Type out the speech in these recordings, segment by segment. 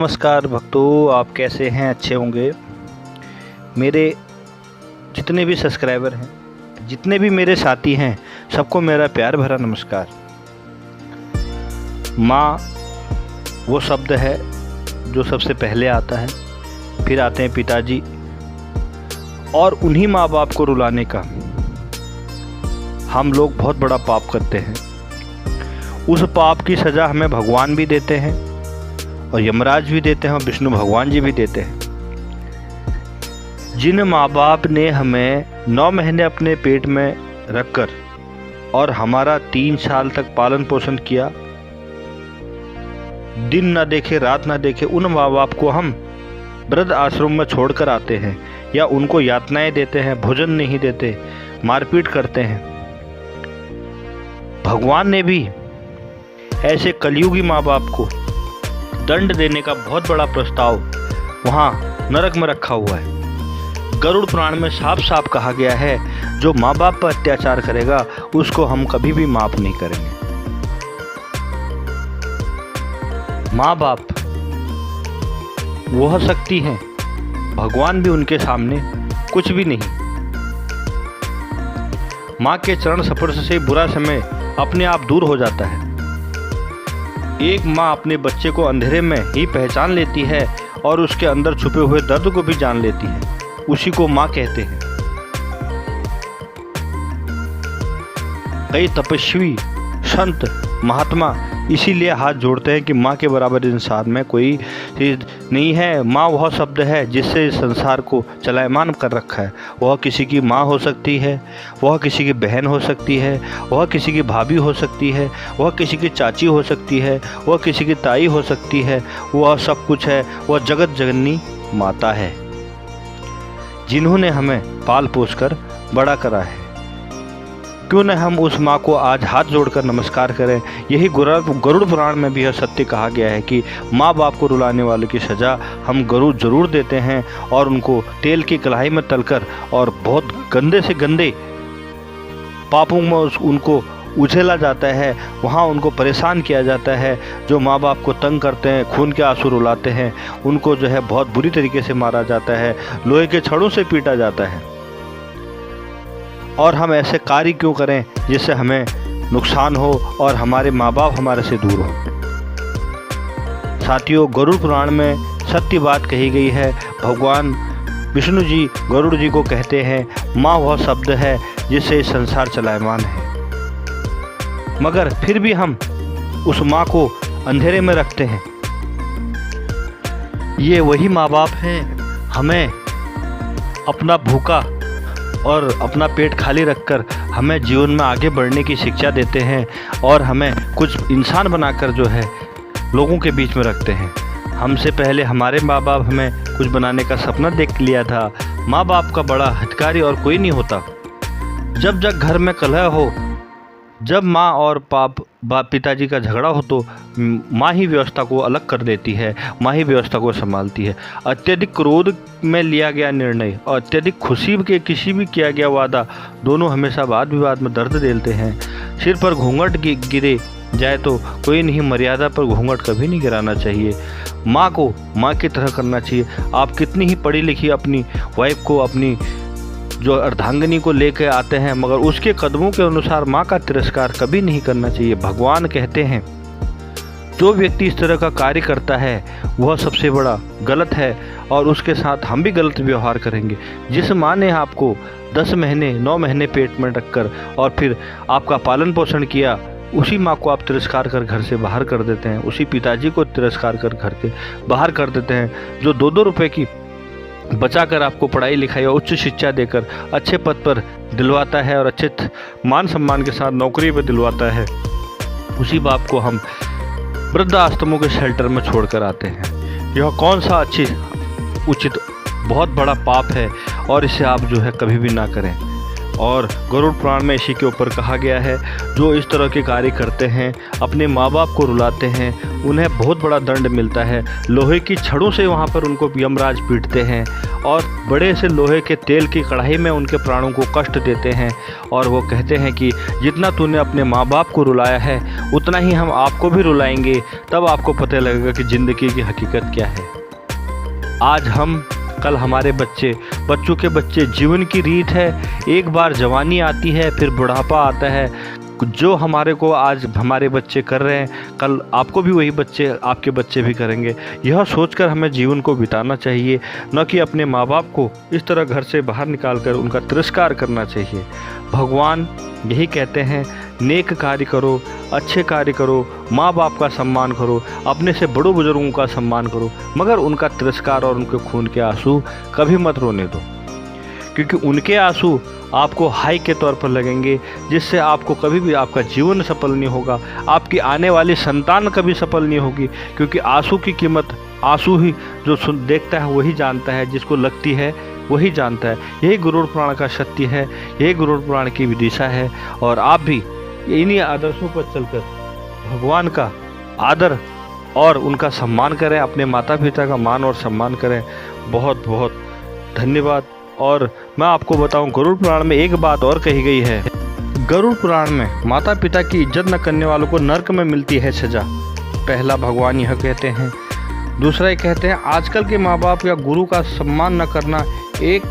नमस्कार भक्तों, आप कैसे हैं? अच्छे होंगे। मेरे जितने भी सब्सक्राइबर हैं, जितने भी मेरे साथी हैं, सबको मेरा प्यार भरा नमस्कार। माँ वो शब्द है जो सबसे पहले आता है, फिर आते हैं पिताजी, और उन्हीं माँ बाप को रुलाने का हम लोग बहुत बड़ा पाप करते हैं। उस पाप की सज़ा हमें भगवान भी देते हैं और यमराज भी देते हैं और विष्णु भगवान जी भी देते हैं। जिन माँ बाप ने हमें 9 महीने अपने पेट में रखकर और हमारा 3 साल तक पालन पोषण किया, दिन ना देखे रात ना देखे, उन माँ बाप को हम वृद्ध आश्रम में छोड़कर आते हैं या उनको यातनाएं देते हैं, भोजन नहीं देते, मारपीट करते हैं। भगवान ने भी ऐसे कलयुगी माँ बाप को दंड देने का बहुत बड़ा प्रस्ताव वहाँ नरक में रखा हुआ है। गरुड़ पुराण में साफ साफ कहा गया है, जो माँ बाप पर अत्याचार करेगा उसको हम कभी भी माफ नहीं करेंगे। माँ बाप वह शक्ति है, भगवान भी उनके सामने कुछ भी नहीं। माँ के चरण स्पर्श से बुरा समय अपने आप दूर हो जाता है। एक माँ अपने बच्चे को अंधेरे में ही पहचान लेती है और उसके अंदर छुपे हुए दर्द को भी जान लेती है, उसी को माँ कहते हैं। कई तपस्वी संत महात्मा इसीलिए हाथ जोड़ते हैं कि माँ के बराबर इंसान में कोई चीज़ नहीं है। माँ वह शब्द है जिससे इस संसार को चलायमान कर रखा है। वह किसी की माँ हो सकती है, वह किसी की बहन हो सकती है, वह किसी की भाभी हो सकती है, वह किसी की चाची हो सकती है, वह किसी की ताई हो सकती है। वह सब कुछ है, वह जगत जननी माता है, जिन्होंने हमें पाल पोस कर बड़ा करा है। क्यों न हम उस माँ को आज हाथ जोड़कर नमस्कार करें। यही गरुड़ पुराण में भी यह सत्य कहा गया है कि माँ बाप को रुलाने वालों की सज़ा हम गरुड़ जरूर देते हैं और उनको तेल की कढ़ाई में तलकर और बहुत गंदे से गंदे पापों में उनको उछेला जाता है। वहाँ उनको परेशान किया जाता है। जो माँ बाप को तंग करते हैं, खून के आंसू रुलाते हैं, उनको जो है बहुत बुरी तरीके से मारा जाता है, लोहे के छड़ों से पीटा जाता है। और हम ऐसे कार्य क्यों करें जिससे हमें नुकसान हो और हमारे माँ बाप हमारे से दूर हो। साथियों, गरुड़ पुराण में सत्य बात कही गई है। भगवान विष्णु जी गरुड़ जी को कहते हैं, माँ वह शब्द है जिससे संसार चलायमान है। मगर फिर भी हम उस माँ को अंधेरे में रखते हैं। ये वही माँ बाप हैं हमें अपना भूखा और अपना पेट खाली रखकर हमें जीवन में आगे बढ़ने की शिक्षा देते हैं और हमें कुछ इंसान बनाकर जो है लोगों के बीच में रखते हैं। हमसे पहले हमारे माँ बाप हमें कुछ बनाने का सपना देख लिया था। माँ बाप का बड़ा हितकारी और कोई नहीं होता। जब जब घर में कलह हो, जब माँ और पिताजी का झगड़ा हो, तो माँ ही व्यवस्था को अलग कर देती है, माँ ही व्यवस्था को संभालती है। अत्यधिक क्रोध में लिया गया निर्णय और अत्यधिक खुशी के किसी भी किया गया वादा, दोनों हमेशा वाद विवाद में दर्द देते हैं। सिर पर घूंघट गिरे जाए तो कोई नहीं, मर्यादा पर घूंघट कभी नहीं गिराना चाहिए। माँ को माँ की तरह करना चाहिए। आप कितनी ही पढ़ी लिखी अपनी वाइफ को, अपनी जो अर्धांगिनी को लेकर आते हैं, मगर उसके कदमों के अनुसार माँ का तिरस्कार कभी नहीं करना चाहिए। भगवान कहते हैं, जो व्यक्ति इस तरह का कार्य करता है वह सबसे बड़ा गलत है और उसके साथ हम भी गलत व्यवहार करेंगे। जिस माँ ने आपको 10 महीने 9 महीने पेट में रखकर और फिर आपका पालन पोषण किया, उसी माँ को आप तिरस्कार कर घर से बाहर कर देते हैं। उसी पिताजी को तिरस्कार कर घर के बाहर कर देते हैं, जो 2-2 रुपए की बचाकर आपको पढ़ाई लिखाई और उच्च शिक्षा देकर अच्छे पद पर दिलवाता है और अच्छे मान सम्मान के साथ नौकरी पर दिलवाता है। उसी बाप को हम वृद्ध आश्रमों के शेल्टर में छोड़कर आते हैं। यह कौन सा उचित बहुत बड़ा पाप है और इसे आप जो है कभी भी ना करें। और गरुड़ पुराण में इसी के ऊपर कहा गया है, जो इस तरह के कार्य करते हैं, अपने माँ बाप को रुलाते हैं, उन्हें बहुत बड़ा दंड मिलता है। लोहे की छड़ों से वहाँ पर उनको यमराज पीटते हैं और बड़े से लोहे के तेल की कढ़ाई में उनके प्राणों को कष्ट देते हैं। और वो कहते हैं कि जितना तूने अपने माँ बाप को रुलाया है उतना ही हम आपको भी रुलाएंगे, तब आपको पता लगेगा कि ज़िंदगी की हकीकत क्या है। आज हम, कल हमारे बच्चे, बच्चों के बच्चे। जीवन की रीत है, एक बार जवानी आती है, फिर बुढ़ापा आता है। जो हमारे को आज हमारे बच्चे कर रहे हैं, कल आपको भी वही बच्चे, आपके बच्चे भी करेंगे। यह सोचकर हमें जीवन को बिताना चाहिए, न कि अपने माँ बाप को इस तरह घर से बाहर निकालकर उनका तिरस्कार करना चाहिए। भगवान यही कहते हैं, नेक कार्य करो, अच्छे कार्य करो, माँ बाप का सम्मान करो, अपने से बड़ों बुजुर्गों का सम्मान करो, मगर उनका तिरस्कार और उनके खून के आंसू कभी मत रोने दो, क्योंकि उनके आंसू आपको हाई के तौर पर लगेंगे, जिससे आपको कभी भी आपका जीवन सफल नहीं होगा, आपकी आने वाली संतान कभी सफल नहीं होगी। क्योंकि आंसू की कीमत आंसू ही जो देखता है वही जानता है, जिसको लगती है वही जानता है। यही गरुड़ पुराण का सत्य है, यही गरुड़ पुराण की विदिशा है। और आप भी इन्हीं आदर्शों पर चलकर भगवान का आदर और उनका सम्मान करें, अपने माता पिता का मान और सम्मान करें। बहुत बहुत धन्यवाद। और मैं आपको बताऊं, गरुड़ पुराण में एक बात और कही गई है। गरुड़ पुराण में माता पिता की इज्जत न करने वालों को नरक में मिलती है सजा। पहला भगवान यह कहते हैं। दूसरा ये कहते हैं, आजकल के माँ बाप या गुरु का सम्मान न करना एक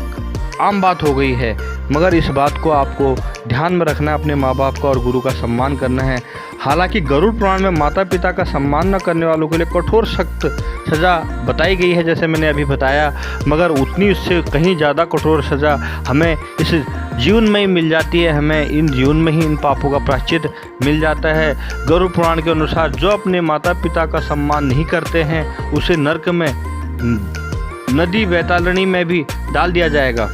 आम बात हो गई है, मगर इस बात को आपको ध्यान में रखना है, अपने माँ बाप का और गुरु का सम्मान करना है। हालांकि गरुड़ पुराण में माता पिता का सम्मान न करने वालों के लिए कठोर सख्त सज़ा बताई गई है, जैसे मैंने अभी बताया, मगर उतनी उससे कहीं ज़्यादा कठोर सज़ा हमें इस जीवन में ही मिल जाती है। हमें इन जीवन में ही इन पापों का प्रायश्चित मिल जाता है। गरुड़ पुराण के अनुसार जो अपने माता पिता का सम्मान नहीं करते हैं उसे नरक में, नदी वैतरणी में भी डाल दिया जाएगा।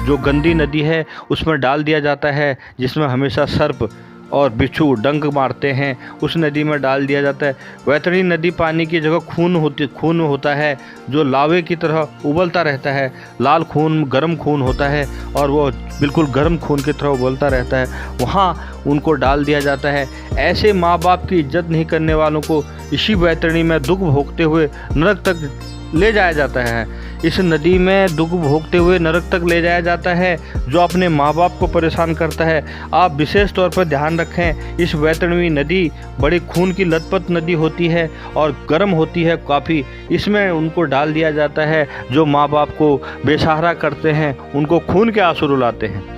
जो गंदी नदी है उसमें डाल दिया जाता है, जिसमें हमेशा सर्प और बिच्छू डंक मारते हैं, उस नदी में डाल दिया जाता है। वैतरणी नदी पानी की जगह खून होता है, जो लावे की तरह उबलता रहता है। लाल खून गर्म खून होता है और वो बिल्कुल गर्म खून की तरह उबलता रहता है, वहाँ उनको डाल दिया जाता है। ऐसे माँ बाप की इज्जत नहीं करने वालों को इसी वैतरणी में दुख भोगते हुए नरक तक ले जाया जाता है। इस नदी में दुख भोगते हुए नरक तक ले जाया जाता है जो अपने माँ बाप को परेशान करता है। आप विशेष तौर पर ध्यान रखें, इस वैतरणी नदी बड़ी खून की लथपथ नदी होती है और गर्म होती है काफ़ी। इसमें उनको डाल दिया जाता है जो माँ बाप को बेसहारा करते हैं, उनको खून के आंसू रुलाते हैं।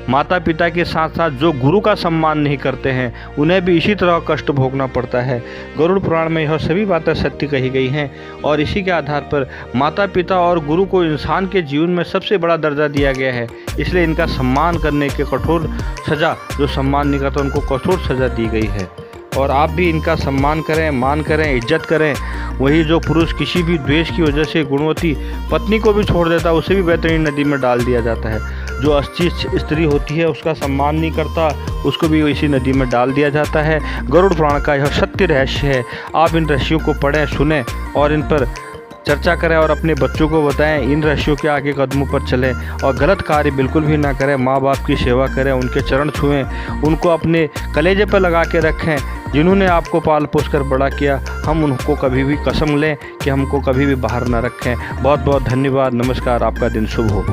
माता पिता के साथ साथ जो गुरु का सम्मान नहीं करते हैं उन्हें भी इसी तरह कष्ट भोगना पड़ता है। गरुड़ पुराण में यह सभी बातें सत्य कही गई हैं और इसी के आधार पर माता पिता और गुरु को इंसान के जीवन में सबसे बड़ा दर्जा दिया गया है। इसलिए इनका सम्मान करने के कठोर सज़ा, जो सम्मान नहीं करता उनको कठोर सज़ा दी गई है। और आप भी इनका सम्मान करें, मान करें, इज्जत करें। वही जो पुरुष किसी भी द्वेष की वजह से गुणवती पत्नी को भी छोड़ देता है उसे भी वैतरणी नदी में डाल दिया जाता है। जो अच्छी स्त्री होती है उसका सम्मान नहीं करता उसको भी इसी नदी में डाल दिया जाता है। गरुड़ पुराण का यह सत्य रहस्य है। आप इन रहस्यों को पढ़ें, सुनें और इन पर चर्चा करें और अपने बच्चों को बताएं। इन रहस्यों के आगे कदमों पर चलें और गलत कार्य बिल्कुल भी ना करें। माँ बाप की सेवा करें, उनके चरण छुएं, उनको अपने कलेजे पर लगा के रखें। जिन्होंने आपको पाल पोस कर बड़ा किया, हम उनको कभी भी कसम लें कि हमको कभी भी बाहर ना रखें। बहुत बहुत धन्यवाद। नमस्कार। आपका दिन शुभ हो।